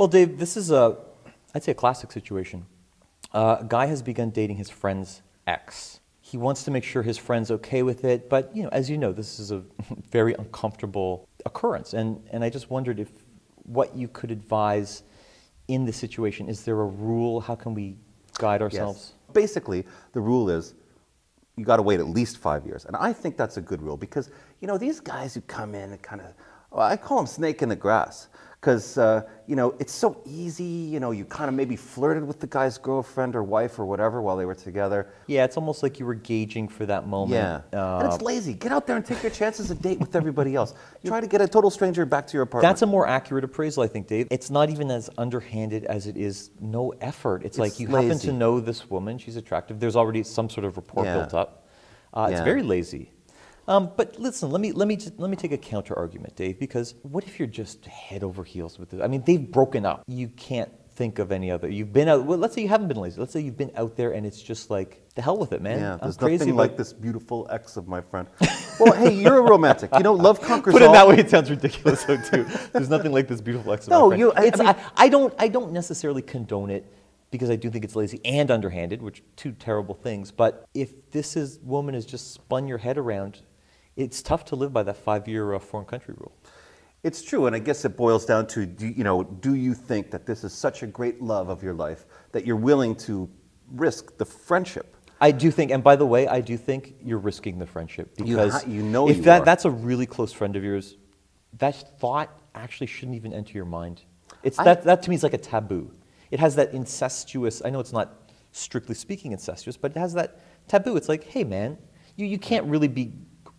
Well, Dave, this is I'd say a classic situation. A guy has begun dating his friend's ex. He wants to make sure his friend's okay with it, but as you know, this is a very uncomfortable occurrence. And I just wondered what you could advise in this situation. Is there a rule? How can we guide ourselves? Yes. Basically, the rule is you got to wait at least 5 years. And I think that's a good rule because, these guys who come in and kind of, I call them snake in the grass. Because, it's so easy, you kind of maybe flirted with the guy's girlfriend or wife or whatever while they were together. Yeah, it's almost like you were gauging for that moment. Yeah, and it's lazy. Get out there and take your chances and date with everybody else. Try to get a total stranger back to your apartment. That's a more accurate appraisal, I think, Dave. It's not even as underhanded as it is no effort. It's like you lazy. happen to know this woman, she's attractive, there's already some sort of rapport built up. It's very lazy. But listen, let me take a counter argument, Dave, because what if you're just head over heels with this? I mean, they've broken up. You can't think of any other. You've been out. Well, let's say you haven't been lazy. Let's say you've been out there, and it's just like the hell with it, man. Yeah, there's I'm crazy nothing like this beautiful ex of my friend. Well, hey, you're a romantic. Love conquers all. Put it that way, it sounds ridiculous, though, too. There's nothing like this beautiful ex of my friend. No, I don't necessarily condone it, because I do think it's lazy and underhanded, which are two terrible things. But if this woman has just spun your head around, it's tough to live by that 5-year foreign country rule. It's true, and I guess it boils down to, do you think that this is such a great love of your life that you're willing to risk the friendship? I do think, and by the way, I do think you're risking the friendship, because if that's a really close friend of yours, that thought actually shouldn't even enter your mind. That to me is like a taboo. It has that incestuous, I know it's not strictly speaking incestuous, but it has that taboo. It's like, hey man, you can't really be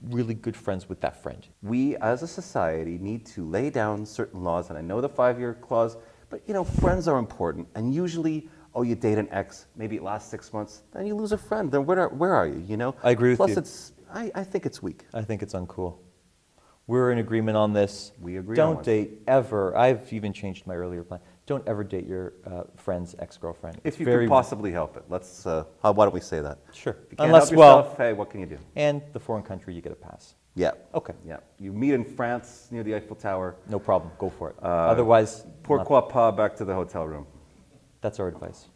really good friends with that friend. We as a society need to lay down certain laws, and I know the 5-year clause, but friends are important, and usually, you date an ex, maybe it lasts 6 months, then you lose a friend, then where are you, I agree with you. Plus I think it's weak. I think it's uncool. We're in agreement on this. We agree. Don't date ever. I've even changed my earlier plan. Don't ever date your friend's ex-girlfriend. If you can possibly help it. Let's. Why don't we say that? Sure. If you can't help yourself, hey, what can you do? And the foreign country, you get a pass. Yeah. Okay. Yeah. You meet in France near the Eiffel Tower. No problem. Go for it. Otherwise, pourquoi pas back to the hotel room. That's our advice.